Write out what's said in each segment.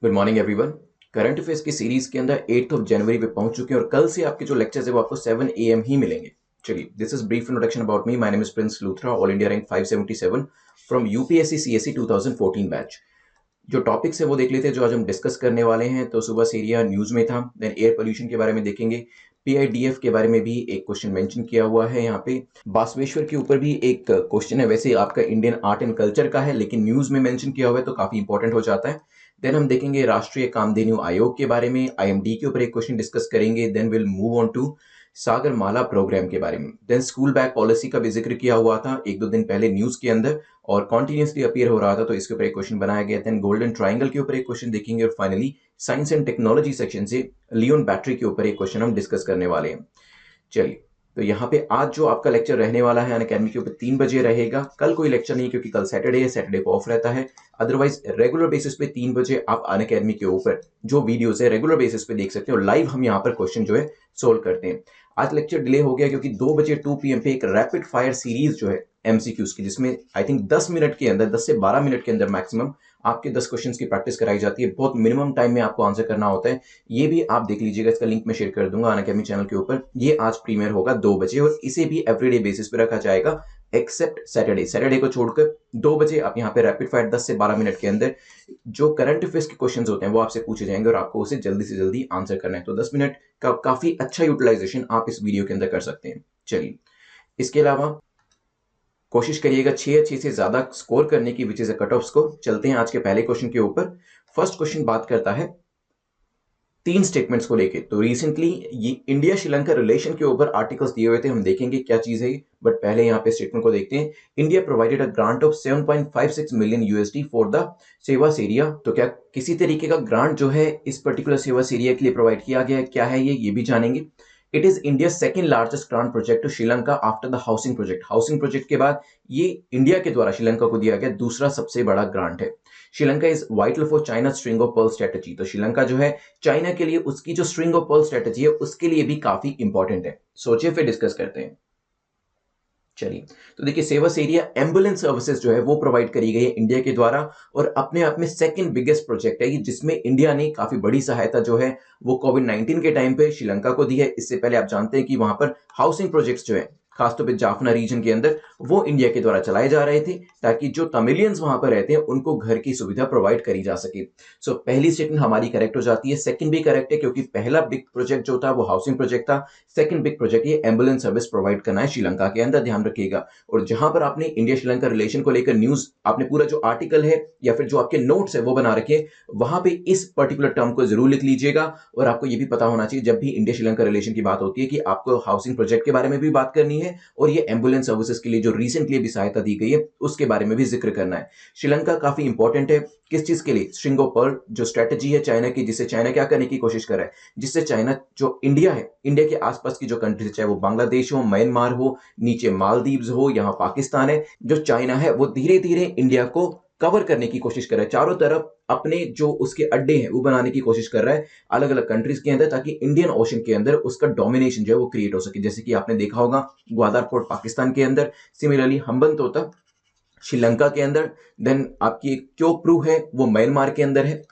Good morning everyone. Current affairs की series के अंदर 8 जनवरी पे पहुंच चुके हैं और कल से आपके जो लेक्चर्स है वो आपको 7 AM ही मिलेंगे। चलिए, this is brief introduction about me. My name is Prince Luthra, all India rank 577 from UPSC CSC 2014 batch. जो टॉपिक्स है वो देख लेते हैं जो आज हम डिस्कस करने वाले हैं। तो सुबह से एरिया न्यूज में था, देन एयर पोल्यूशन के बारे में देखेंगे, पीआईडीएफ के बारे में भी एक क्वेश्चन मेंशन किया हुआ है यहाँ पे। बासवेश्वर के ऊपर भी एक क्वेश्चन है, वैसे आपका इंडियन आर्ट एंड कल्चर का है लेकिन न्यूज में मेंशन किया हुआ है तो काफी इंपॉर्टेंट हो जाता है। देन हम देखेंगे राष्ट्रीय कामधेनु आयोग के बारे में, आईएमडी के ऊपर एक क्वेश्चन डिस्कस करेंगे। Then will move on to Sagar Mala programme के बारे में। देन स्कूल बैग पॉलिसी का भी जिक्र किया हुआ था एक दो दिन पहले न्यूज के अंदर और कॉन्टिन्यूसली अपीयर हो रहा था, तो इसके ऊपर एक क्वेश्चन बनाया गया। देन गोल्डन ट्राइंगल के ऊपर एक क्वेश्चन देखेंगे और finally science and technology section से लियोन बैटरी के ऊपर एक क्वेश्चन हम डिस्कस करने वाले हैं। चलिए, तो यहाँ पे आज जो आपका लेक्चर रहने वाला है अनअकैडमी के ऊपर 3 बजे रहेगा। कल कोई लेक्चर नहीं क्योंकि कल सैटरडे है, सैटरडे को ऑफ रहता है। अदरवाइज रेगुलर बेसिस पे 3 बजे आप अनअकैडमी के ऊपर जो वीडियोस है रेगुलर बेसिस पे देख सकते हैं और लाइव हम यहाँ पर क्वेश्चन जो है सोल्व करते हैं। आज लेक्चर डिले हो गया क्योंकि 2 बजे 2 PM पे एक रैपिड फायर सीरीज जो है एमसीक्यूज की, जिसमें आई थिंक 10 मिनट के अंदर 10 से 12 मिनट के अंदर मैक्सिमम आपके 10 क्वेश्चंस की प्रैक्टिस कराई जाती है। बहुत मिनिमम टाइम में आपको आंसर करना होता है। ये भी आप देख लीजिएगा, इसका लिंक मैं शेयर कर दूंगा अनअकैडमी चैनल के ऊपर। ये आज प्रीमियर होगा 2 बजे और इसे भी एवरीडे बेसिस पे रखा जाएगा एक्सेप्ट सैटरडे। सैटरडे को छोड़कर 2 बजे आप यहाँ पे रैपिड फायर 10 से 12 मिनट के अंदर जो करंट अफेयर्स के क्वेश्चंस होते हैं वो आपसे पूछे जाएंगे और आपको उसे जल्दी से जल्दी आंसर करना है। तो 10 मिनट का काफी अच्छा यूटिलाइजेशन आप इस वीडियो के अंदर कर सकते हैं। चलिए, इसके अलावा कोशिश करिएगा 6 या 6 से ज्यादा स्कोर करने की, which is a cut off score. चलते हैं आज के पहले क्वेश्चन के ऊपर। फर्स्ट क्वेश्चन बात करता है 3 स्टेटमेंट्स को लेके। तो रिसेंटली ये इंडिया श्रीलंका रिलेशन के ऊपर आर्टिकल्स दिए हुए थे, हम देखेंगे क्या चीज है। बट पहले यहाँ पे स्टेटमेंट को देखते हैं। India provided a grant of 7.56 million USD for the Sevas area. तो क्या किसी तरीके का ग्रांट जो है इस पर्टिकुलर सेवास एरिया के लिए प्रोवाइड किया गया है? क्या है ये भी जानेंगे। It is India second largest grant project to Sri Lanka after the housing project. Housing project के बाद ये इंडिया के द्वारा श्रीलंका को दिया गया दूसरा सबसे बड़ा ग्रांट है। Sri Lanka is vital for China string of pearl strategy. तो श्रीलंका जो है चाइना के लिए उसकी जो स्ट्रिंग ऑफ पर्ल स्ट्रेटेजी है उसके लिए भी काफी इंपॉर्टेंट है। सोचिए, फिर डिस्कस करते हैं। चलिए, तो देखिए सेवास एरिया एम्बुलेंस सर्विसेज जो है वो प्रोवाइड करी गई है इंडिया के द्वारा और अपने आप में सेकंड बिगेस्ट प्रोजेक्ट है ये, जिसमें इंडिया ने काफी बड़ी सहायता जो है वो कोविड-19 के टाइम पे श्रीलंका को दी है। इससे पहले आप जानते हैं कि वहां पर हाउसिंग प्रोजेक्ट्स जो है खासतौर पे जाफना रीजन के अंदर वो इंडिया के द्वारा चलाए जा रहे थे ताकि जो तमिलियंस वहां पर रहते हैं उनको घर की सुविधा प्रोवाइड करी जा सके। सो पहली स्टेटमेंट हमारी करेक्ट हो जाती है। सेकंड भी करेक्ट है क्योंकि पहला बिग प्रोजेक्ट जो था वो हाउसिंग प्रोजेक्ट था। सेकंड बिग प्रोजेक्ट ये एम्बुलेंस सर्विस प्रोवाइड करना है श्रीलंका के अंदर, ध्यान रखिएगा। और जहां पर आपने इंडिया श्रीलंका रिलेशन को लेकर न्यूज, आपने पूरा जो आर्टिकल है या फिर जो आपके नोट्स है वो बना रखे, वहां पे इस पर्टिकुलर टर्म को जरूर लिख लीजिएगा। और आपको ये भी पता होना चाहिए जब भी इंडिया श्रीलंका रिलेशन की बात होती है कि आपको हाउसिंग प्रोजेक्ट के बारे में भी बात करनी है और ये एम्बुलेंस सर्विसेज के लिए जो रिसेंटली भी सहायता दी गई है उसके बारे में भी जिक्र करना है। श्रीलंका काफी इंपॉर्टेंट है किस चीज के लिए? स्ट्रिंग ऑफ पर्ल जो स्ट्रेटेजी है चाइना की, जिससे चाइना क्या करने की कोशिश कर रहा है, जिससे चाइना जो इंडिया है, इंडिया के आसपास की जो कंट्रीज, चाहे वो बांग्लादेश हो, म्यांमार हो, नीचे मालदीव्स हो, यहाँ पाकिस्तान है, जो चाइना है वो धीरे धीरे इंडिया को कवर करने की कोशिश कर रहा है। चारों तरफ अपने जो उसके अड्डे हैं वो बनाने की कोशिश कर रहा है अलग अलग कंट्रीज के अंदर, ताकि इंडियन ओशन के अंदर उसका डोमिनेशन जो है वो क्रिएट हो सके। जैसे कि आपने देखा होगा ग्वादर पोर्ट पाकिस्तान के अंदर, सिमिलरली हम्बनतोता श्रीलंका के अंदर, देन आपकी एक क्योप्रू है वो म्यांमार के अंदर है,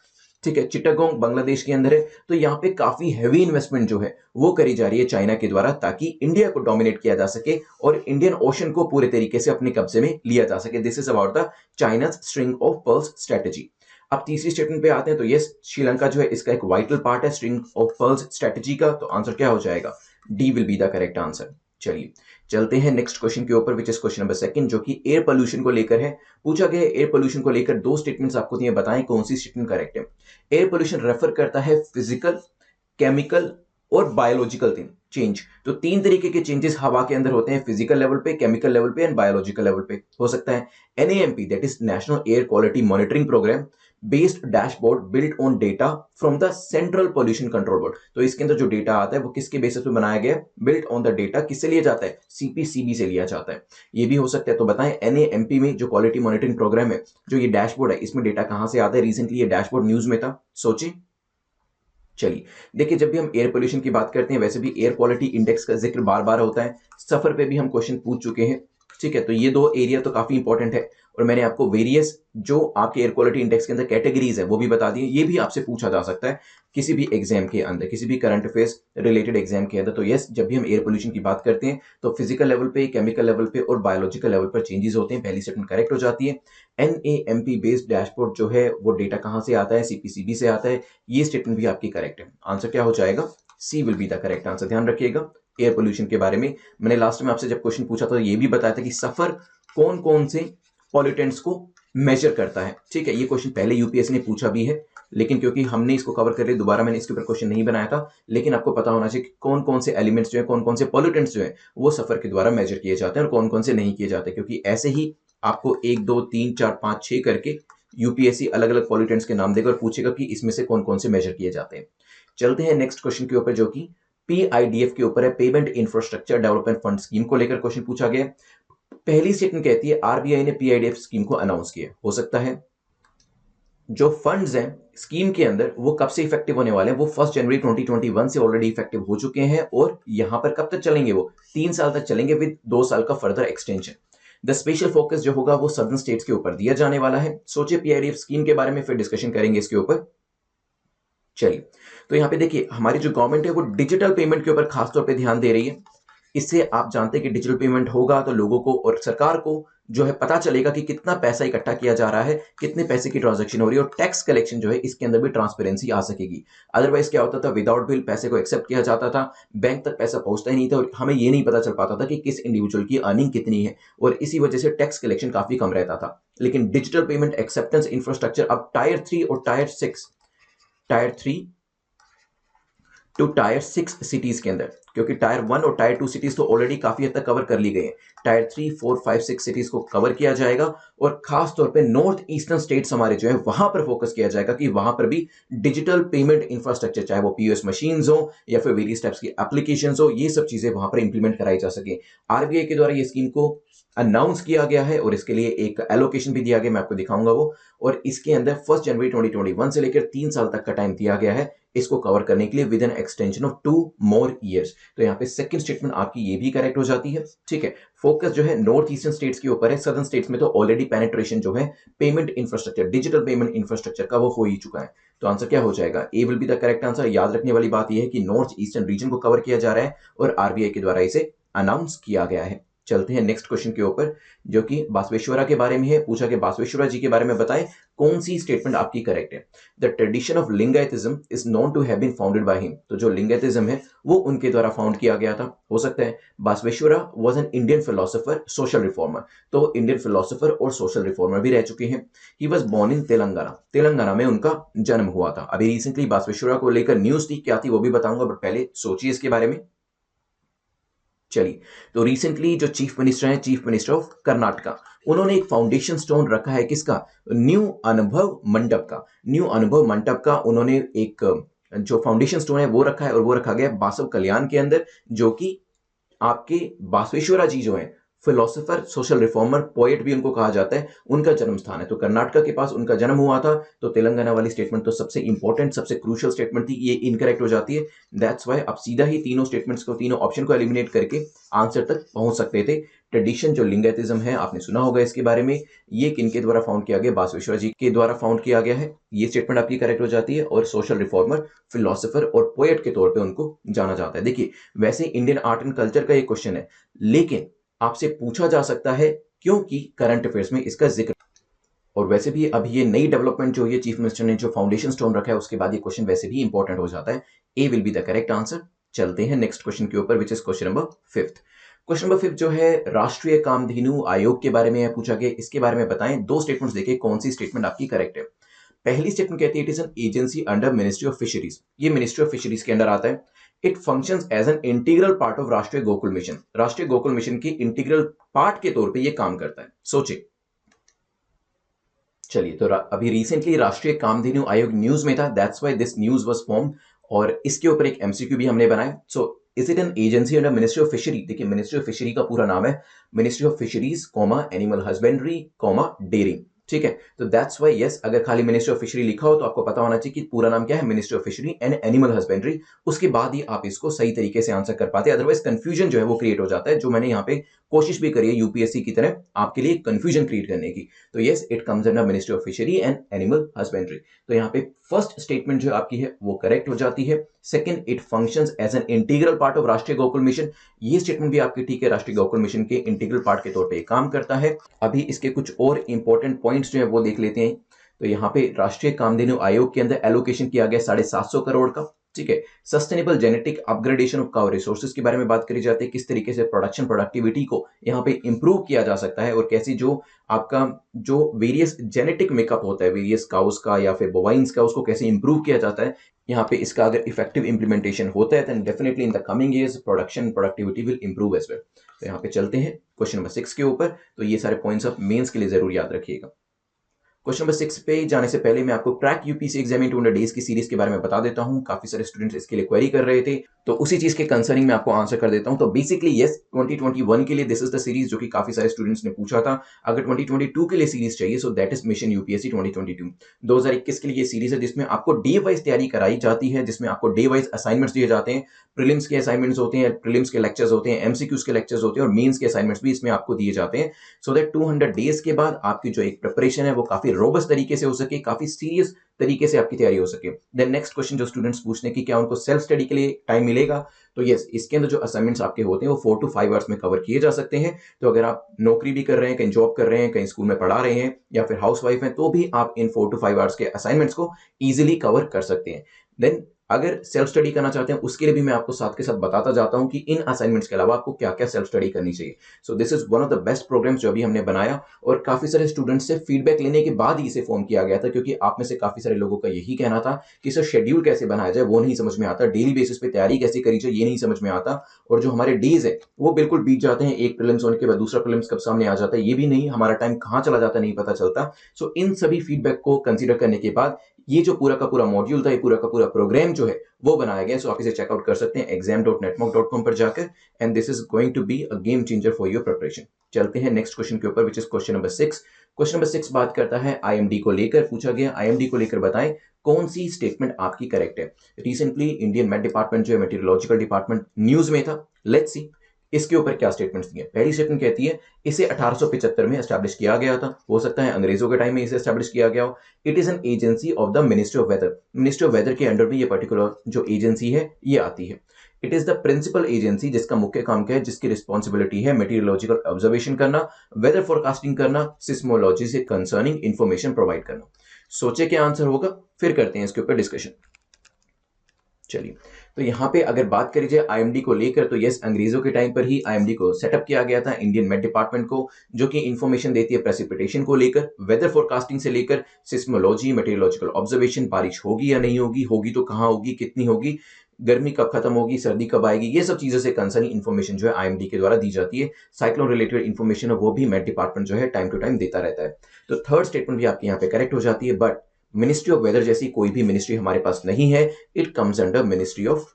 ठीक है, चिट्टागोंग बांग्लादेश के अंदर है। तो यहाँ पे काफी हैवी इन्वेस्टमेंट जो है वो करी जा रही है चाइना के द्वारा ताकि इंडिया को डोमिनेट किया जा सके और इंडियन ओशन को पूरे तरीके से अपने कब्जे में लिया जा सके। This is about the China string of pearls strategy. अब तीसरी स्टेटमेंट पे आते हैं। तो यस, श्रीलंका जो है इसका एक वाइटल पार्ट है स्ट्रिंग ऑफ पर्ल्स स्ट्रेटेजी का। तो आंसर क्या हो जाएगा? D will be the correct answer. चलिए, चलते हैं नेक्स्ट क्वेश्चन के ऊपर, which is question number second, जो कि एयर पोल्यूशन को लेकर है। पूछा गया एयर पोल्यूशन को लेकर 2 स्टेटमेंट्स आपको दिए, बताएं कौन सी स्टेटमेंट करेक्ट है। एयर पोल्यूशन रेफर करता है फिजिकल, केमिकल और बायोलॉजिकल चेंज। तो 3 तरीके के चेंजेस हवा के अंदर होते हैं, फिजिकल लेवल पे, केमिकल लेवल पे एंड बायोलॉजिकल लेवल पे हो सकता है। NAMP that is national air quality monitoring programme based dashboard built on data from the central pollution control board. तो इसके अंदर जो डेटा आता है वो किसके बेसिस पे बनाया गया? Built on the data. किससे लिया जाता है? सीपीसीबी से लिया जाता है। ये भी हो सकता है। तो बताएं एनएएमपी में जो क्वालिटी मॉनिटरिंग प्रोग्राम है, जो ये डैशबोर्ड है, इसमें डेटा कहां से आता है? रिसेंटली ये डैशबोर्ड न्यूज में था, सोचिए। चलिए, देखिए जब भी हम एयर पोल्यूशन की बात करते हैं, वैसे भी एयर क्वालिटी इंडेक्स का जिक्र बार बार होता है। सफर पे भी हम क्वेश्चन पूछ चुके हैं। ठीक है, तो ये दो एरिया तो काफी इंपॉर्टेंट है। और मैंने आपको वेरियस जो आपके एयर क्वालिटी इंडेक्स के अंदर कैटेगरीज है वो भी बता दी है। ये भी आपसे पूछा जा सकता है किसी भी एग्जाम के अंदर, किसी भी करंट अफेयर्स रिलेटेड एग्जाम के अंदर। तो यस, जब भी हम एयर पोल्यूशन की बात करते हैं तो फिजिकल लेवल पे, केमिकल लेवल पे और बायोलॉजिकल लेवल पर चेंजेस होते हैं। पहली स्टेटमेंट करेक्ट हो जाती है। NAMP बेस्ड डैशबोर्ड जो है वो डेटा कहां से आता है? CPCB से आता है। ये स्टेटमेंट भी आपकी करेक्ट है। आंसर क्या हो जाएगा? C will be the correct answer. ध्यान रखिएगा एयर पोल्यूशन के बारे में मैंने लास्ट में आपसे जब क्वेश्चन पूछा था ये भी बताया था कि सफर कौन कौन से पॉल्यूटेंट्स को मेजर करता है। ठीक है, ये क्वेश्चन पहले यूपीएससी ने पूछा भी है, लेकिन क्योंकि हमने इसको कवर कर लिया दोबारा मैंने इसके ऊपर क्वेश्चन नहीं बनाया था। लेकिन आपको पता होना चाहिए कि कौन कौन से एलिमेंट्स जो है, कौन कौन से पॉल्यूटेंट्स जो है वो सफर के द्वारा मेजर किए जाते हैं और कौन कौन से नहीं किए जाते, क्योंकि ऐसे ही आपको 1 2 3 4 5 6 करके यूपीएससी अलग अलग पॉल्यूटेंट्स के नाम देगा और पूछेगा कि इसमें से कौन कौन से मेजर किए जाते हैं। चलते हैं नेक्स्ट क्वेश्चन के ऊपर, जो कि PIDF के ऊपर है, payment infrastructure development fund scheme को लेकर क्वेश्चन पूछा गया। पहली स्टेटमेंट कहती है आरबीआई ने PIDF स्कीम को अनाउंस किया। हो सकता है जो फंड्स हैं स्कीम के अंदर वो कब से इफेक्टिव होने वाले हैं? वो 1 जनवरी 2021 से ऑलरेडी इफेक्टिव हो चुके हैं और यहां पर कब तक चलेंगे? वो 3 साल तक चलेंगे विद 2 साल का further extension. The special focus जो होगा वो सदर्न स्टेट्स के ऊपर दिया जाने वाला है। सोचिए PIDF स्कीम के बारे में, फिर डिस्कशन करेंगे इसके ऊपर। चलिए, तो यहाँ पे देखिए हमारी जो गवर्नमेंट है वो डिजिटल पेमेंट के ऊपर खासतौर पे ध्यान दे रही है। इससे आप जानते हैं कि डिजिटल पेमेंट होगा तो लोगों को और सरकार को जो है पता चलेगा कि कितना पैसा इकट्ठा किया जा रहा है, कितने पैसे की ट्रांजैक्शन हो रही है, और टैक्स कलेक्शन जो है इसके अंदर भी ट्रांसपेरेंसी आ सकेगी। अदरवाइज क्या होता था, विदाउट बिल पैसे को एक्सेप्ट किया जाता था, बैंक तक पैसा पहुंचता ही नहीं था और हमें ये नहीं पता चल पाता था कि किस इंडिविजुअल की अर्निंग कितनी है, और इसी वजह से टैक्स कलेक्शन काफी कम रहता था। लेकिन डिजिटल पेमेंट एक्सेप्टेंस इंफ्रास्ट्रक्चर अब टायर 3 और टायर 3 टू टायर 6 सिटीज के अंदर, क्योंकि टायर 1 और टायर 2 सिटीज तो ऑलरेडी काफी हद तक कवर कर ली गई है, टायर 3 4 5 6 सिटीज को कवर किया जाएगा। और खास तौर पे नॉर्थ ईस्टर्न स्टेट्स हमारे जो है वहां पर फोकस किया जाएगा कि वहां पर भी डिजिटल पेमेंट इंफ्रास्ट्रक्चर, चाहे वो POS मशीन्स हो या फिर वेरियस टाइप्स की एप्लीकेशंस हो, ये सब चीजें वहां पर इंप्लीमेंट कराई जा सके। आरबीआई के द्वारा ये स्कीम को अनाउंस किया गया है और इसके लिए एक एलोकेशन भी दिया गया, मैं आपको दिखाऊंगा वो। और इसके अंदर 1 जनवरी 2021 से लेकर 3 साल तक का टाइम दिया गया है इसको कवर करने के लिए with an extension of 2 more years. तो यहाँ पे सेकंड स्टेटमेंट आपकी ये भी करेक्ट हो जाती है। ठीक है, फोकस जो है नॉर्थ ईस्टर्न स्टेट्स के ऊपर है, सदर्न स्टेट्स में तो ऑलरेडी पेनिट्रेशन जो है payment infrastructure, digital payment infrastructure का वो हो ही चुका है। तो आंसर क्या हो जाएगा? A will be the correct answer. याद रखने वाली बात यह है कि नॉर्थ ईस्टर्न रीजन को कवर किया जा रहा है और आरबीआई के द्वारा इसे अनाउंस किया गया है। चलते हैं नेक्स्ट क्वेश्चन के ऊपर, जो कि बासवेश्वरा के बारे में है। पूछा कि बासवेश्वरा जी के बारे में बताएं कौन सी स्टेटमेंट आपकी करेक्ट है। The tradition of Lingayatism is known to have been founded by him. तो जो लिंगायतिज्म है वो उनके द्वारा फाउंड किया गया था। हो सकता है Basaveshwara was an Indian philosopher, social reformer, तो इंडियन फिलोसोफर और सोशल रिफॉर्मर भी रह चुके हैं। He was born in Telangana, Telangana में उनका जन्म हुआ था। अभी रिसेंटली बासवेश्वरा को लेकर न्यूज थी, क्या थी वो भी बताऊंगा, बट पहले सोचिए इसके बारे में। चलिए, तो रिसेंटली जो चीफ मिनिस्टर हैं, चीफ मिनिस्टर ऑफ कर्नाटका, उन्होंने एक फाउंडेशन स्टोन रखा है, किसका? न्यू अनुभव मंडप का। न्यू अनुभव मंडप का उन्होंने एक जो फाउंडेशन स्टोन है वो रखा है, और वो रखा गया बासव कल्याण के अंदर, जो कि आपके बासवेश्वरा जी जो है फिलोसोफर, सोशल रिफॉर्मर, पोएट भी उनको कहा जाता है, उनका जन्म स्थान है। तो कर्नाटका के पास उनका जन्म हुआ था। तो तेलंगाना वाली स्टेटमेंट तो सबसे इंपॉर्टेंट, सबसे क्रूशियल स्टेटमेंट थी, ये इनकरेक्ट हो जाती है। दैट्स वाई आप सीधा ही तीनों स्टेटमेंट्स को, तीनों ऑप्शन को एलिमिनेट करके आंसर तक पहुंच सकते थे। ट्रेडिशन जो लिंगायतिज्म है, आपने सुना होगा इसके बारे में, ये किनके द्वारा फाउंड किया गया? बासवेश्वर जी के द्वारा फाउंड किया गया है। ये स्टेटमेंट आपकी करेक्ट हो जाती है। और सोशल रिफॉर्मर, फिलोसोफर और पोएट के तौर पे उनको जाना जाता है। देखिए, वैसे इंडियन आर्ट एंड कल्चर का ये क्वेश्चन है, लेकिन आपसे पूछा जा सकता है क्योंकि करंट अफेयर्स में इसका जिक्र। और वैसे भी अब ये नई डेवलपमेंट जो ये चीफ मिनिस्टर ने जो फाउंडेशन स्टोन रखा है, उसके बाद ये क्वेश्चन वैसे भी इंपॉर्टेंट हो जाता है। A will be the correct answer. चलते हैं नेक्स्ट क्वेश्चन के ऊपर, which is question number 5। Question number 5 जो है राष्ट्रीय कामधेनु आयोग के बारे में पूछा गया। इसके बारे में बताएं, दो स्टेटमेंट्स देखें कौन सी स्टेटमेंट आपकी करेक्ट है। पहली स्टेटमेंट कहती है it is an agency under ministry of fisheries. ये मिनिस्ट्री ऑफ फिशरीज के अंदर आता है। It functions as an integral part of Rashtriya Gokul mission. Rashtriya Gokul mission की इंटीग्रल पार्ट के तौर पे ये काम करता है। सोचिए। चलिए, तो अभी रिसेंटली राष्ट्रीय कामधेनु आयोग न्यूज में था, that's why this news was formed, और इसके ऊपर एक एमसीक्यू भी हमने बनाया। So is it an agency under ministry of fishery? देखिए, मिनिस्ट्री ऑफ फिशरी का पूरा नाम है ministry of fisheries, animal husbandry, dairying. ठीक है, तो दैट्स व्हाई यस, अगर खाली मिनिस्ट्री ऑफ फिशरी लिखा हो तो आपको पता होना चाहिए कि पूरा नाम क्या है, ministry of fishery and animal husbandry. उसके बाद ही आप इसको सही तरीके से आंसर कर पाते हैं, अदरवाइज कंफ्यूजन जो है वो क्रिएट हो जाता है, जो मैंने यहाँ पे कोशिश भी करिए यूपीएससी की तरह आपके लिए कंफ्यूजन क्रिएट करने की। तो yes, it comes under ministry of fishery and animal husbandry. तो यहाँ पे फर्स्ट स्टेटमेंट जो आपकी है वो करेक्ट हो जाती है। Second, it functions as an integral part of Rashtriya Gokul mission, ये स्टेटमेंट भी आपकी ठीक है, राष्ट्रीय गोकुल मिशन के इंटीग्रल पार्ट के तौर पे काम करता है। अभी इसके कुछ और इंपॉर्टेंट पॉइंट्स जो है वो देख लेते हैं। तो यहाँ पे राष्ट्रीय कामधेनु आयोग के अंदर एलोकेशन किया गया 750 करोड़ का, ठीक है। Sustainable genetic upgradation of cow resources के बारे में बात करी जाती है, किस तरीके से प्रोडक्शन प्रोडक्टिविटी को यहाँ पे इंप्रूव किया जा सकता है और कैसी जो आपका जो वेरियस जेनेटिक मेकअप होता है वेरियस काउस का या फिर बोवाइंस का, उसको कैसे इंप्रूव किया जाता है। यहाँ पे इसका अगर इफेक्टिव इंप्लीमेंटेशन होता है then definitely in the coming years production productivity will improve as well. तो यहाँ पे चलते हैं क्वेश्चन नंबर 6 के ऊपर। तो ये सारे पॉइंट्स आप मेंस के लिए जरूर याद रखिएगा। क्वेश्चन नंबर 6 पे जाने से पहले मैं आपको crack UPSC exam in 200 days की सीरीज के बारे में बता देता हूं। काफी सारे स्टूडेंट्स इसके लिए क्वेरी कर रहे थे, तो उसी चीज के कंसर्निंग मैं आपको आंसर कर देता हूं। तो बेसिकली यस, 2021 के लिए दिस इज द सीरीज जो कि काफी सारे स्टूडेंट्स ने पूछा था। अगर 2022 के लिए सीरीज चाहिए so that is mission UPSC 2022। 2021 के लिए ये सीरीज है जिसमें आपको डे वाइज तैयारी कराई जाती है, जिसमें आपको डे वाइज असाइनमेंट्स दिए जाते हैं। प्रीलिम्स के असाइनमेंट्स होते हैं, प्रीलिम्स के लेक्चर्स होते हैं, एमसीक्यूज के लेक्चर्स होते हैं और मेंस के असाइनमेंट्स भी इसमें आपको दिए जाते हैं, सो दैट 200 डेज के बाद आपकी जो एक प्रिपरेशन है वो काफी रोबस्ट तरीके से हो सके, काफी सीरियस तरीके से आपकी तैयारी हो सके। देन नेक्स्ट क्वेश्चन जो स्टूडेंट्स पूछते हैं कि क्या उनको सेल्फ स्टडी के लिए टाइम मिलेगा, तो यस, इसके अंदर जो असाइनमेंट्स आपके होते हैं वो 4 to 5 आवर्स में कवर किए जा सकते हैं। तो अगर आप नौकरी भी कर रहे हैं, कहीं जॉब कर रहे हैं, कहीं स्कूल में पढ़ा रहे हैं या फिर हाउस वाइफ हैं, तो भी आप इन 4 to 5 आवर्स के असाइनमेंट्स को इजिली कवर कर सकते हैं। देन अगर सेल्फ स्टडी करना चाहते हैं उसके लिए भी मैं आपको साथ के साथ बताता जाता हूं कि इन असाइनमेंट्स के अलावा आपको क्या क्या सेल्फ स्टडी करनी चाहिए। So this is one of the best programmes जो अभी हमने बनाया और काफी सारे स्टूडेंट्स से फीडबैक लेने के बाद ही इसे फॉर्म किया गया था, क्योंकि आप में से काफी सारे लोगों का यही कहना था कि इसे शेड्यूल कैसे बनाया जाए वो नहीं समझ में आता, डेली बेसिस पे तैयारी कैसे करी जाए ये नहीं समझ में आता, और जो हमारे डेज है वो बिल्कुल बीत जाते हैं। एक प्रीलिम्स होने के बाद दूसरा प्रीलिम्स कब सामने आ जाता है ये भी नहीं, हमारा टाइम कहाँ चला जाता है नहीं पता चलता। सो इन सभी फीडबैक को कंसीडर करने के बाद ये जो पूरा का पूरा मॉड्यूल था, ये पूरा का पूरा प्रोग्राम जो है वो बनाया गया। सो आप इसे चेकआउट कर सकते हैं exam.netmock.com पर जाकर, and this is going to be a game changer for your preparation. चलते हैं नेक्स्ट क्वेश्चन के ऊपर, which is question number 6। Question number 6 बात करता है आईएमडी को लेकर, पूछा गया आईएमडी को लेकर बताएं कौन सी स्टेटमेंट आपकी करेक्ट है। रिसेंटली इंडियन मेट डिपार्टमेंट जो है, मेटीरियोलॉजिकल डिपार्टमेंट न्यूज में था। लेट्स सी इसके ऊपर क्या स्टेटमेंट्स दी है। पहली स्टेटमेंट कहती है इसे 1875 में एस्टैब्लिश किया गया था, हो सकता है अंग्रेजों के टाइम में इसे एस्टैब्लिश किया गया हो। It is an agency of the ministry of weather, ministry of weather के अंडर में ये पर्टिकुलर जो एजेंसी है ये आती है। It is the principal agency जिसका मुख्य काम क्या है, जिसकी रिस्पॉन्सिबिलिटी है मेटीरियोलॉजिकल ऑब्जर्वेशन करना, वेदर फोरकास्टिंग करना, सिस्मोलॉजी से कंसर्निंग इंफॉर्मेशन प्रोवाइड करना। सोचे क्या आंसर होगा, फिर करते हैं इसके ऊपर डिस्कशन। चलिए, तो यहाँ पे अगर बात करी जाए आईएमडी को लेकर, तो यस, अंग्रेजों के टाइम पर ही आईएमडी को सेटअप किया गया था, इंडियन मेट डिपार्टमेंट को, जो कि इंफॉर्मेशन देती है प्रेसिपिटेशन को लेकर, वेदर फोरकास्टिंग से लेकर सिस्मोलॉजी, मेटीरियोलॉजिकल ऑब्जर्वेशन, बारिश होगी या नहीं होगी, होगी तो कहाँ होगी, कितनी होगी, गर्मी कब खत्म होगी, सर्दी कब आएगी, ये सब चीजों से कंसर्निंग इन्फॉर्मेशन जो है आईएमडी के द्वारा दी जाती है। साइक्लोन रिलेटेड इन्फॉर्मेशन है वो भी मेट डिपार्टमेंट जो है टाइम टू टाइम देता रहता है। तो थर्ड स्टेटमेंट भी आपके यहाँ पे करेक्ट हो जाती है, बट मिनिस्ट्री ऑफ वेदर जैसी कोई भी मिनिस्ट्री हमारे पास नहीं है। It comes under ministry of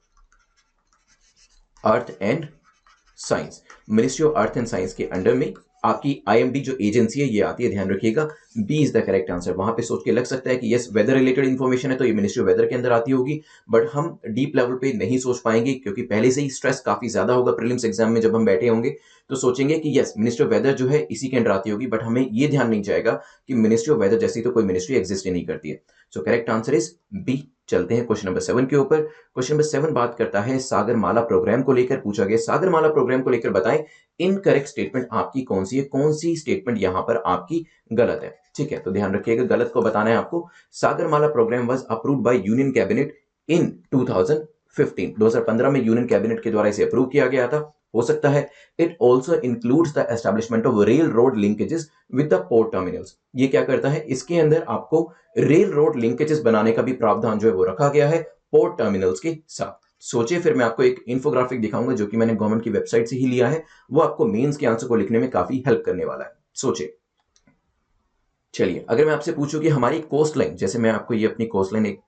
earth and science. Ministry of earth and science के अंडर में आपकी आईएमडी जो एजेंसी है ये आती है, ध्यान रखिएगा। B is the correct answer. वहां पे सोच के लग सकता है कि यस, वेदर रिलेटेड इंफॉर्मेशन है तो ये मिनिस्ट्री ऑफ वेदर के अंदर आती होगी, बट हम डीप लेवल पे नहीं सोच पाएंगे क्योंकि पहले से ही स्ट्रेस काफी ज्यादा होगा प्रीलिम्स एग्जाम में। जब हम बैठे होंगे तो सोचेंगे कि यस, मिनिस्ट्री ऑफ वेदर जो है इसी के अंडर आती होगी, बट हमें ये ध्यान नहीं जाएगा कि मिनिस्ट्री ऑफ वेदर जैसी तो कोई मिनिस्ट्री एग्जिस्ट ही नहीं करती है। So correct answer is B. चलते हैं क्वेश्चन नंबर 7 के ऊपर। क्वेश्चन नंबर 7 बात करता है सागरमाला प्रोग्राम को लेकर, पूछा गया सागरमाला प्रोग्राम को लेकर बताएं इनकरेक्ट स्टेटमेंट आपकी कौन सी है, कौन सी स्टेटमेंट यहां पर आपकी गलत है। ठीक है, तो ध्यान रखिएगा, गलत को बताना है आपको। Sagarmala programme was approved by union cabinet in 2015 में यूनियन कैबिनेट के द्वारा इसे अप्रूव किया गया था। हो सकता है it also includes the establishment of rail road linkages with the port terminals. ये क्या करता है, इसके अंदर आपको रेल रोड लिंकेजेस बनाने का भी प्रावधान जो है वो रखा गया है पोर्ट टर्मिनल्स के साथ। सोचिए, फिर मैं आपको एक इंफोग्राफिक दिखाऊंगा जो कि मैंने गवर्नमेंट की वेबसाइट से ही लिया है, वो आपको मेंस के आंसर को लिखने में काफी हेल्प करने वाला है। सोचिए। चलिए, अगर मैं आपसे पूछूं कि हमारी कोस्ट लाइन, जैसे मैं आपको ये अपनी कोस्ट लाइन एक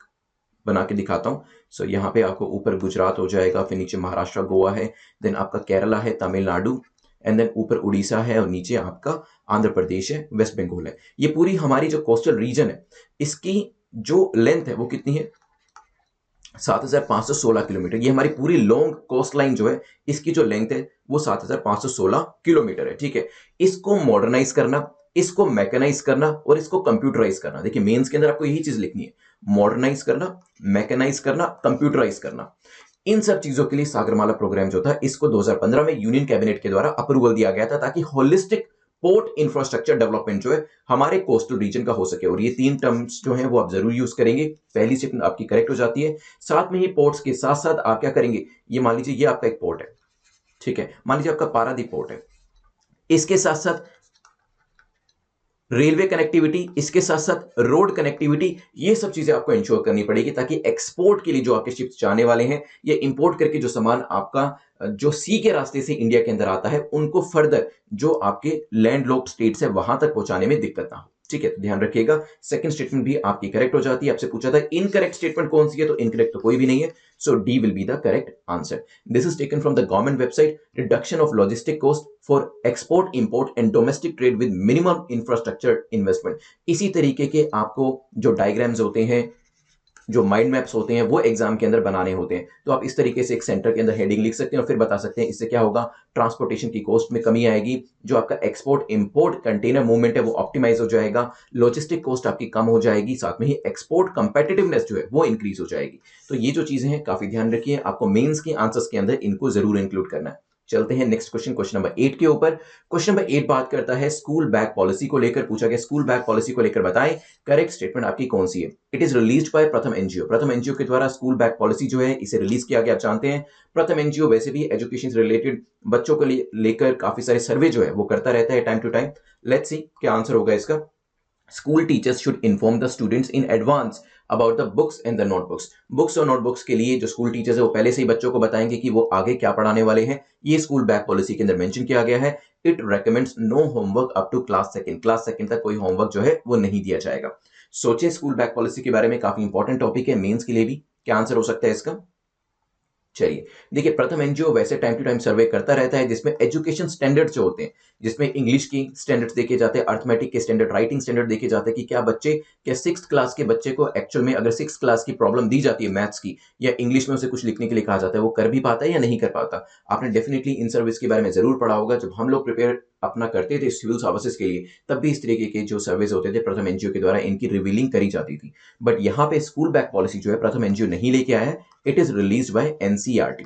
बना के दिखाता हूं। सो यहाँ पे आपको ऊपर गुजरात हो जाएगा, फिर नीचे महाराष्ट्र गोवा है, देन आपका केरला है, तमिलनाडु, एंड देन ऊपर उड़ीसा है और नीचे आपका आंध्र प्रदेश है, वेस्ट बंगाल है। ये पूरी हमारी जो कोस्टल रीजन है इसकी जो लेंथ है वो कितनी है, 7,516 किलोमीटर। ये हमारी पूरी लॉन्ग कोस्ट लाइन जो है, इसकी जो लेंथ है वो 7,516 किलोमीटर है। ठीक है, इसको मॉडर्नाइज करना, इसको मैकेनाइज करना और इसको कंप्यूटराइज करना। देखिए मेंस के अंदर आपको यही चीज लिखनी है, मॉडर्नाइज करना, मैकेनाइज करना, कंप्यूटराइज करना। इन सब चीजों के लिए सागरमाला प्रोग्राम जो था, इसको 2015 में यूनियन कैबिनेट के द्वारा अप्रूवल दिया गया था, ताकि होलिस्टिक पोर्ट इंफ्रास्ट्रक्चर डेवलपमेंट जो है हमारे कोस्टल रीजन का हो सके। और ये 3 टर्म्स जो हैं वो आप जरूर यूज करेंगे। पहली स्टेटमेंट आपकी करेक्ट हो जाती है। साथ में ही पोर्ट्स के साथ साथ आप क्या करेंगे, ये मान लीजिए ये आपका एक पोर्ट है, ठीक है, मान लीजिए आपका पारादीप पोर्ट है, इसके साथ साथ रेलवे कनेक्टिविटी, इसके साथ साथ रोड कनेक्टिविटी, ये सब चीजें आपको इंश्योर करनी पड़ेगी, ताकि एक्सपोर्ट के लिए जो आपके शिप्स जाने वाले हैं, ये इंपोर्ट करके जो सामान आपका जो सी के रास्ते से इंडिया के अंदर आता है, उनको फर्दर जो आपके लैंडलॉक्ड स्टेट्स है वहां तक पहुंचाने में दिक्कत ना हो। ठीक है, तो ध्यान रखिएगा। सेकंड स्टेटमेंट भी आपकी करेक्ट हो जाती है। आपसे पूछा था इनकरेक्ट स्टेटमेंट कौन सी है, तो इनकरेक्ट तो कोई भी नहीं है, so D will be the correct answer. This is taken from the government website, reduction of logistic cost for export import and domestic trade with minimum infrastructure investment. इसी तरीके के आपको जो डायग्राम्स होते हैं, जो माइंड मैप्स होते हैं, वो एग्जाम के अंदर बनाने होते हैं। तो आप इस तरीके से एक सेंटर के अंदर हेडिंग लिख सकते हैं और फिर बता सकते हैं इससे क्या होगा, ट्रांसपोर्टेशन की कॉस्ट में कमी आएगी, जो आपका एक्सपोर्ट इंपोर्ट कंटेनर मूवमेंट है वो ऑप्टिमाइज हो जाएगा, लॉजिस्टिक कॉस्ट आपकी कम हो जाएगी, साथ में ही एक्सपोर्ट कंपेटिटिवनेस जो है वो इंक्रीज हो जाएगी। तो ये जो चीजें हैं काफी ध्यान रखिए, आपको मेंस के आंसर्स के अंदर इनको जरूर इंक्लूड करना है। चलते हैं नेक्स्ट क्वेश्चन, क्वेश्चन नंबर 8 के ऊपर। क्वेश्चन नंबर 8 बात करता है स्कूल बैग पॉलिसी को लेकर, पूछा गया स्कूल बैग पॉलिसी को लेकर बताएं करेक्ट स्टेटमेंट आपकी कौन सी है। इट इज रिलीज्ड बाय प्रथम एनजीओ। प्रथम एनजीओ के द्वारा स्कूल बैग पॉलिसी जो है इसे रिलीज किया गया। आप जानते हैं प्रथम एनजीओ वैसे भी एजुकेशन से रिलेटेड बच्चों को लेकर काफी सारे सर्वे जो है वो करता रहता है time to time. Let's see क्या आंसर होगा इसका। School teachers should inform the students in advance about the books and the notebooks. Books और नोटबुक्स के लिए जो स्कूल टीचर्स है वो पहले से ही बच्चों को बताएंगे कि वो आगे क्या पढ़ाने वाले हैं। ये स्कूल बैग पॉलिसी के अंदर मेंशन किया गया है। It recommends no homework up to class second. Class second तक कोई होमवर्क जो है वो नहीं दिया जाएगा। सोचिए स्कूल बैग पॉलिसी के बारे में, काफी इंपॉर्टेंट टॉपिक है मेंस के लिए भी। क्या आंसर हो सकता है इसका? चलिए देखिए, प्रथम एनजीओ वैसे टाइम टू टाइम सर्वे करता रहता है, जिसमें एजुकेशन स्टैंडर्ड्स जो होते हैं, जिसमें इंग्लिश की स्टैंडर्ड्स देखे जाते हैं, अर्थमेटिक के स्टैंडर्ड, राइटिंग स्टैंडर्ड देखे जाते हैं कि क्या 6th क्लास के बच्चे को एक्चुअल में अगर 6th क्लास की प्रॉब्लम दी जाती है मैथ्स की, या इंग्लिश में उसे कुछ लिखने के लिए कहा जाता है, वो कर भी पाता है या नहीं कर पाता। आपने डेफिनेटली इन सर्विस के बारे में जरूर पढ़ा होगा। जब हम लोग प्रिपेयर अपना करते थे सिविल सर्विसेज के लिए, तब भी इस तरीके के जो सर्वेज होते थे प्रथम एनजीओ के द्वारा इनकी रिवीलिंग करी जाती थी। बट यहाँ पे स्कूल बैग पॉलिसी जो है प्रथम एनजीओ नहीं लेके आया है, it is released by NCERT.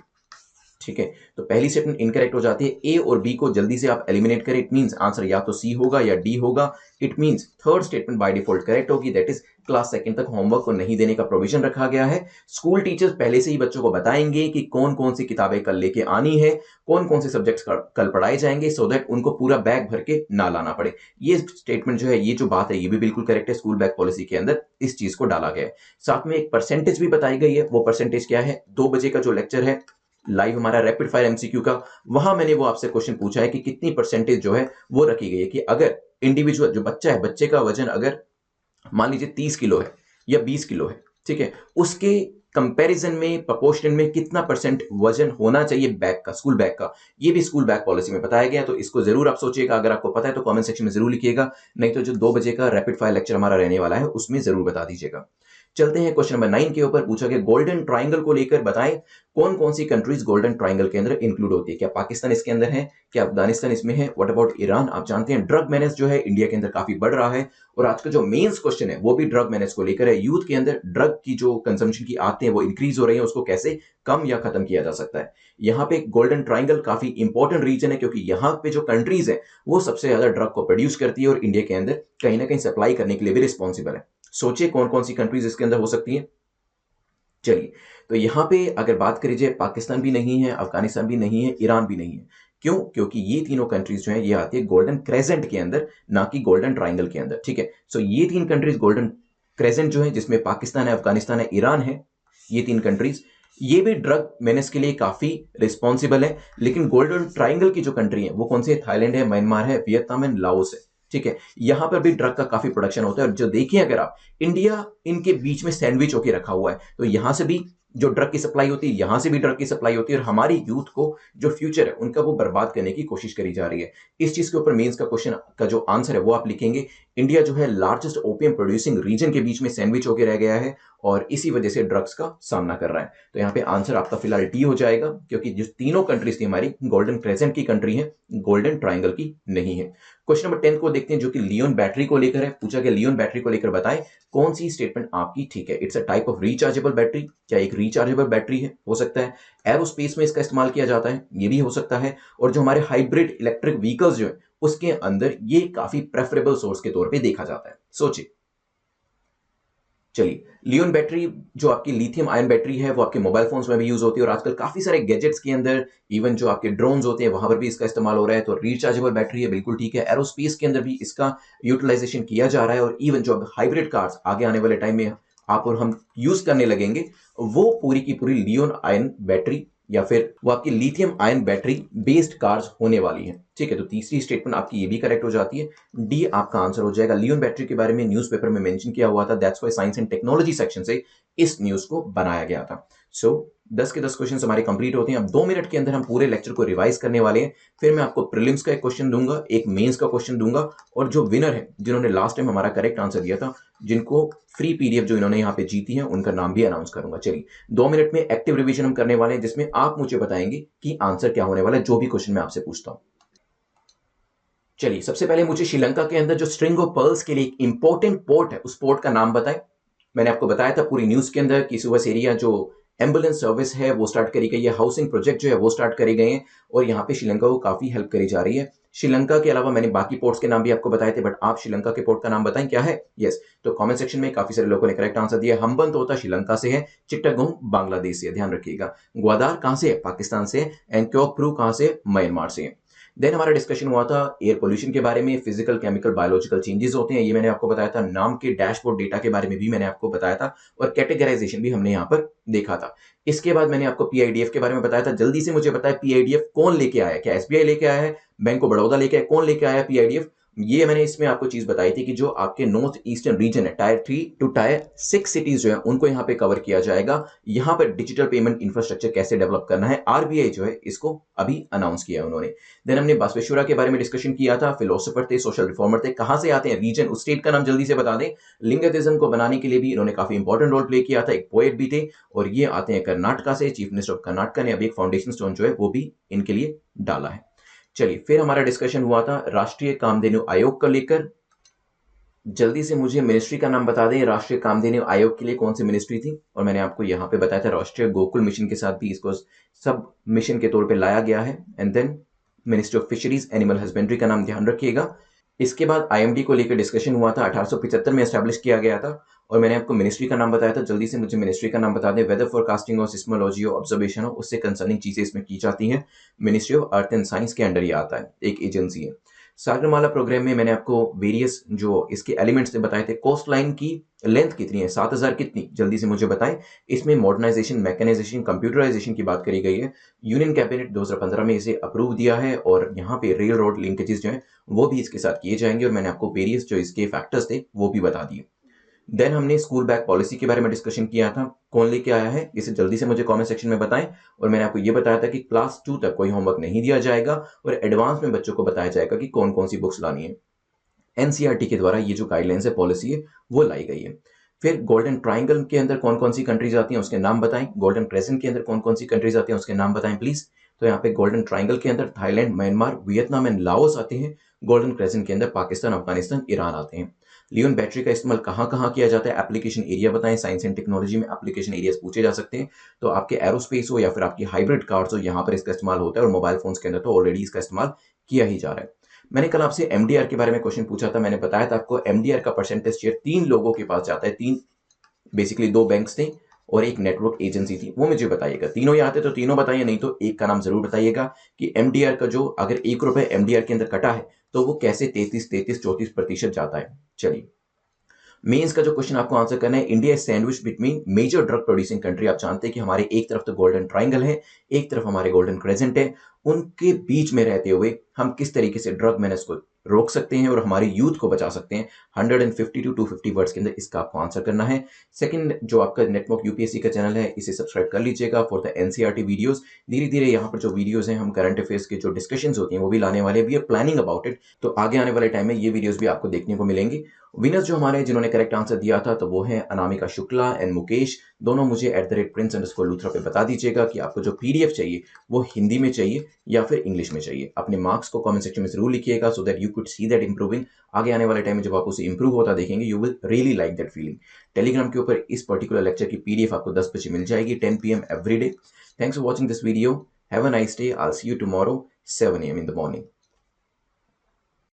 ठीक है, तो पहली स्टेटमेंट इनकरेक्ट हो जाती है। ए और बी को जल्दी से आप एलिमिनेट करें। इट मींस आंसर या तो सी होगा या डी होगा। It means third statement by default correct होगी, दैट इज क्लास सेकंड तक होमवर्क को नहीं देने का प्रोविजन रखा गया है। स्कूल टीचर्स पहले से ही बच्चों को बताएंगे कि कौन कौन सी किताबें कल लेके आनी है, कौन कौन से सब्जेक्ट्स कल पढ़ाए जाएंगे, सो दैट उनको पूरा बैग भर के ना लाना पड़े। ये स्टेटमेंट जो है, ये जो बात है, ये भी बिल्कुल करेक्ट है। स्कूल बैग पॉलिसी के अंदर इस चीज को डाला गया है। साथ में एक परसेंटेज भी बताई गई है। वो परसेंटेज क्या है? 2 बजे का जो लेक्चर है लाइव हमारा रैपिड फायर एमसीक्यू का, वहां मैंने वो आपसे क्वेश्चन पूछा है कि कितनी परसेंटेज जो है वो रखी गई है, कि अगर इंडिविजुअल जो बच्चा है, बच्चे का वजन अगर मान लीजिए 30 किलो है या 20 किलो है, ठीक है, उसके कंपैरिजन में, प्रोपोर्शन में कितना परसेंट वजन होना चाहिए बैग का, स्कूल बैग का, ये भी स्कूल बैग पॉलिसी में बताया गया। तो इसको जरूर आप सोचिएगा। अगर आपको पता है तो कमेंट सेक्शन में जरूर लिखिएगा, नहीं तो जो 2 बजे का रैपिड फायर लेक्चर हमारा रहने वाला है उसमें जरूर बता दीजिएगा। चलते हैं क्वेश्चन नंबर 9 के ऊपर। पूछा गया गोल्डन ट्राइंगल को लेकर बताएं कौन कौन सी कंट्रीज गोल्डन ट्राइंगल के अंदर इंक्लूड होती है। क्या पाकिस्तान इसके अंदर है? क्या अफगानिस्तान इसमें है? What about Iran? आप जानते हैं ड्रग मेनेस जो है इंडिया के अंदर काफी बढ़ रहा है, और आज का जो मेंस क्वेश्चन है वो भी ड्रग मेनेस को लेकर है। यूथ के अंदर ड्रग की जो कंजम्पशन की आदतें हैं वो इंक्रीज हो रही है, उसको कैसे कम या खत्म किया जा सकता है। यहाँ पे गोल्डन ट्राइंगल काफी इंपॉर्टेंट रीजन है, क्योंकि यहाँ पे जो कंट्रीज है वो सबसे ज्यादा ड्रग को प्रोड्यूस करती है और इंडिया के अंदर कहीं ना कहीं सप्लाई करने के लिए भी रिस्पॉन्सिबल है। सोचिए कौन कौन सी कंट्रीज इसके अंदर हो सकती है। चलिए, तो यहां पे अगर बात करी जाए, पाकिस्तान भी नहीं है, अफगानिस्तान भी नहीं है, ईरान भी नहीं है। क्यों? क्योंकि ये तीनों कंट्रीज जो है ये आती है गोल्डन क्रेसेंट के अंदर, ना कि गोल्डन ट्राइंगल के अंदर। ठीक है, सो ये 3 कंट्रीज गोल्डन क्रेसेंट जो है, जिसमें पाकिस्तान है, अफगानिस्तान है, ईरान है, ये 3 कंट्रीज ये भी ड्रग मेनेस के लिए काफी रिस्पॉन्सिबल है। लेकिन गोल्डन ट्राइंगल की जो कंट्री है वो कौन सी है? थाईलैंड है, म्यांमार है, वियतनाम एंड लाओस है। ठीक है, यहां पर भी ड्रग का काफी प्रोडक्शन होता है। और जो देखिए, अगर आप इंडिया इनके बीच में सैंडविच होकर रखा हुआ है, तो यहां से भी जो ड्रग की सप्लाई होती है, यहां से भी ड्रग की सप्लाई होती है, और हमारी यूथ को जो फ्यूचर है उनका वो बर्बाद करने की कोशिश करी जा रही है। इस चीज के ऊपर मेंस का क्वेश्चन का जो आंसर है वो आप लिखेंगे, इंडिया जो है लार्जेस्ट ओपियम प्रोड्यूसिंग रीजन के बीच में सैंडविच होकर रह गया है और इसी वजह से ड्रग्स का सामना कर रहा है। तो यहाँ पे आंसर आपका फिलहाल डी हो जाएगा, क्योंकि जो तीनों कंट्रीज थी हमारी गोल्डन क्रेसेंट की कंट्री है, गोल्डन ट्राइंगल की नहीं है। क्वेश्चन नंबर 10 को देखते हैं, जो कि लियोन बैटरी को लेकर है। पूछा गया लियोन बैटरी को लेकर बताएं कौन सी स्टेटमेंट आपकी ठीक है। It's a type of rechargeable battery, क्या एक रिचार्जेबल बैटरी है, हो सकता है। एरोस्पेस में इसका इस्तेमाल किया जाता है, ये भी हो सकता है। और जो हमारे हाइब्रिड इलेक्ट्रिक व्हीकल्स जो है उसके अंदर ये काफी प्रेफरेबल सोर्स के तौर पे देखा जाता है। सोचिए। चलिए, लियोन बैटरी जो आपकी लिथियम आयन बैटरी है वो आपके मोबाइल फोन्स में भी यूज होती है, और आजकल काफी सारे गैजेट्स के अंदर, इवन जो आपके ड्रोन्स होते हैं वहां पर भी इसका इस्तेमाल हो रहा है। तो रिचार्जेबल बैटरी है, बिल्कुल ठीक है। एरोस्पेस के अंदर भी इसका यूटिलाइजेशन किया जा रहा है, और इवन जो हाइब्रिड कार्स आगे आने वाले टाइम में आप और हम यूज करने लगेंगे, वो पूरी की पूरी लियोन आयन बैटरी या फिर वो आपकी lithium ion battery based cars होने वाली है। ठीक है, तो तीसरी स्टेटमेंट आपकी ये भी करेक्ट हो जाती है, डी आपका आंसर हो जाएगा। लियोन बैटरी के बारे में न्यूज़पेपर में मेंशन किया हुआ था, that's why science and technology section से इस न्यूज को बनाया गया था। सो 10 के 10 क्वेश्चन हमारे कंप्लीट होते हैं। अब 2 मिनट के अंदर हम पूरे लेक्चर को रिवाइज करने वाले हैं, फिर मैं आपको प्रीलिम्स का एक क्वेश्चन दूंगा, एक मेंस का क्वेश्चन दूंगा, और जो विनर है जिन्होंने लास्ट टाइम हमारा करेक्ट आंसर दिया था, जिनको फ्री पीडीएफ जो इन्होंने यहाँ पे जीती है, उनका नाम भी अनाउंस करूंगा। चलिए, 2 मिनट में एक्टिव रिवीजन हम करने वाले हैं, जिसमें आप मुझे बताएंगे कि आंसर क्या होने वाला है, जो भी क्वेश्चन मैं आपसे पूछता हूं। चलिए, सबसे पहले मुझे श्रीलंका के अंदर जो स्ट्रिंग ऑफ पर्ल्स के लिए एक इंपॉर्टेंट पोर्ट है, उस पोर्ट का नाम बताएं। मैंने आपको बताया था पूरी न्यूज के अंदर कि सुबह एरिया जो एम्बुलेंस सर्विस है वो स्टार्ट करी गई है, हाउसिंग प्रोजेक्ट जो है वो स्टार्ट करे गए हैं, और यहाँ पे श्रीलंका को काफी हेल्प करी जा रही है। श्रीलंका के अलावा मैंने बाकी पोर्ट्स के नाम भी आपको बताए थे, बट आप श्रीलंका के पोर्ट का नाम बताएं क्या है। यस, तो कमेंट सेक्शन में काफी सारे लोगों ने करेक्ट आंसर दिया। हम्बनतोता श्रीलंका से है, चिट्टागोंग बांग्लादेश से है, ध्यान रखिएगा। ग्वादार कहां से है, पाकिस्तान से है। एंक्योकप्रू कहां से, म्यांमार से है। देन हमारा डिस्कशन हुआ था एयर पोल्यूशन के बारे में, फिजिकल केमिकल बायोलॉजिकल चेंजेस होते हैं, ये मैंने आपको बताया था। नाम के डैशबोर्ड डेटा के बारे में भी मैंने आपको बताया था, और कैटेगराइजेशन भी हमने यहाँ पर देखा था। इसके बाद मैंने आपको पीआईडीएफ के बारे में बताया था। जल्दी से मुझे बताया पीआईडीएफ कौन लेके आया, क्या एसबीआई लेके आया है, बैंक ऑफ बड़ौदा लेके आया, कौन लेके आया पीआईडीएफ। ये मैंने इसमें आपको चीज बताई थी कि जो आपके नॉर्थ ईस्टर्न रीजन है, टायर 3 टू टायर 6 सिटीज जो है उनको यहाँ पे कवर किया जाएगा। यहाँ पर डिजिटल पेमेंट इंफ्रास्ट्रक्चर कैसे डेवलप करना है, आरबीआई जो है इसको अभी अनाउंस किया उन्होंने। देन हमने बसवेश्वरा के बारे में डिस्कशन किया था, फिलोसोफर थे, सोशल रिफॉर्मर थे, कहां से आते हैं, रीजन, उस स्टेट का नाम जल्दी से बता दें। लिंगदिज्म को बनाने के लिए भी इन्होंने काफी इंपॉर्टेंट रोल प्ले किया था, एक पोएट भी थे, और ये आते हैं कर्नाटका से। चीफ मिनिस्टर ऑफ कर्नाटका ने अभी एक फाउंडेशन स्टोन जो है वो भी इनके लिए डाला है। चलिए, फिर हमारा डिस्कशन हुआ था राष्ट्रीय कामधेनु आयोग को लेकर। जल्दी से मुझे मिनिस्ट्री का नाम बता दें, राष्ट्रीय कामधेनु आयोग के लिए कौन सी मिनिस्ट्री थी। और मैंने आपको यहाँ पे बताया था राष्ट्रीय गोकुल मिशन के साथ भी इसको सब मिशन के तौर पे लाया गया है। And then ministry of fisheries animal husbandry का नाम ध्यान रखिएगा। इसके बाद आईएमडी को लेकर डिस्कशन हुआ था, 1875 में एस्टैब्लिश किया गया था, और मैंने आपको मिनिस्ट्री का नाम बताया था। जल्दी से मुझे मिनिस्ट्री का नाम बता दें। वेदर फोरकास्टिंग हो, सिस्मोलॉजी हो, ऑब्जर्वेशन हो, उससे कंसर्निंग चीजें इसमें की जाती हैं। Ministry of earth and science के अंडर ये आता है, एक एजेंसी है। सागरमाला प्रोग्राम में मैंने आपको वेरियस जो इसके एलिमेंट्स थे बताए थे। कोस्ट लाइन की लेंथ कितनी है, 7000 कितनी, जल्दी से मुझे बताएं। इसमें मॉडर्नाइजेशन, मैकेनाइजेशन, कंप्यूटराइजेशन की बात करी गई है। यूनियन कैबिनेट 2015 में इसे अप्रूव दिया है, और यहाँ पे रेल रोड लिंकेजेस जो है वो भी इसके साथ किए जाएंगे, और मैंने आपको वेरियस जो इसके फैक्टर्स थे वो भी बता दिए। देन हमने स्कूल बैग पॉलिसी के बारे में डिस्कशन किया था, कौन लेके आया है, इसे जल्दी से मुझे कमेंट सेक्शन में बताएं। और मैंने आपको ये बताया था कि क्लास 2 तक कोई होमवर्क नहीं दिया जाएगा, और एडवांस में बच्चों को बताया जाएगा कि कौन कौन सी बुक्स लानी है। एनसीईआरटी के द्वारा ये जो गाइडलाइंस है, पॉलिसी है, वो लाई गई है। फिर गोल्डन ट्राइंगल के अंदर कौन कौन सी कंट्रीज आती हैं उसके नाम बताएं। गोल्डन क्रेसेंट के अंदर कौन कौन सी कंट्रीज आती हैं उसके नाम बताएं प्लीज। तो यहाँ पे गोल्डन ट्राइंगल के अंदर Thailand, Myanmar, Vietnam and Laos आते हैं। गोल्डन क्रेसेंट के अंदर पाकिस्तान, अफगानिस्तान, ईरान आते हैं। लियोन बैटरी का इस्तेमाल कहाँ कहाँ किया जाता है, एप्लीकेशन एरिया बताएं। साइंस एंड टेक्नोलॉजी में एप्लीकेशन एरियाज पूछे जा सकते हैं, तो आपके एरोस्पेस हो या फिर आपकी हाइब्रिड कार्स हो, यहाँ पर इसका इस्तेमाल होता है, और मोबाइल फोन्स के अंदर तो ऑलरेडी इसका इस्तेमाल किया ही जा रहा है। मैंने कल आपसे एमडीआर के बारे में क्वेश्चन पूछा था, मैंने बताया था आपको एमडीआर का परसेंटेज शेयर 3 लोगों के पास जाता है। 3 बेसिकली 2 बैंक्स थे और एक नेटवर्क एजेंसी थी, वो मुझे बताइएगा। तीनों ही आते तो तीनों बताइए, नहीं तो एक का नाम जरूर बताइएगा कि एमडीआर का जो अगर 1 रुपए एमडीआर के अंदर कटा है तो वो कैसे 33-34% जाता है। चलिए, मेंस का जो क्वेश्चन आपको आंसर करना है, India is sandwich between major drug producing country. आप जानते हैं कि हमारे एक तरफ तो गोल्डन ट्राइंगल है, एक तरफ हमारे गोल्डन क्रेसेंट है, उनके बीच में रहते हुए हम किस तरीके से ड्रग मैनेज को रोक सकते हैं और हमारे यूथ को बचा सकते हैं। 150 टू 250 वर्ड्स के अंदर इसका आपको आंसर करना है। सेकंड, जो आपका नेटवर्क यूपीएससी का चैनल है, इसे सब्सक्राइब कर लीजिएगा फॉर द एनसीईआरटी वीडियोस। धीरे धीरे यहाँ पर जो वीडियोस हैं, हम करंट अफेयर्स की जो डिस्कशंस होती हैं वो भी लाने वाले हैं। We are planning about it, तो आगे आने वाले टाइम में ये वीडियोस भी आपको देखने को मिलेंगी। विनर्स जो हमारे जिन्होंने करेक्ट आंसर दिया था, तो वो है अनामिका शुक्ला एंड मुकेश। दोनों मुझे @prince_luthra पे बता दीजिएगा कि आपको जो पीडीएफ चाहिए वो हिंदी में चाहिए या फिर इंग्लिश में चाहिए। अपने मार्क्स को कमेंट सेक्शन में जरूर लिखिएगा so that you could see that improving. आगे आने वाले टाइम में जब आप उसे इंप्रूव होता देखेंगे, you will really like that feeling. Telegram के ऊपर इस पर्टिकुलर लेक्चर की पीडीएफ आपको 10 बजे मिल जाएगी, 10 PM every day. Thanks for watching this video. Have a nice day. I will see you tomorrow 7 AM in the morning.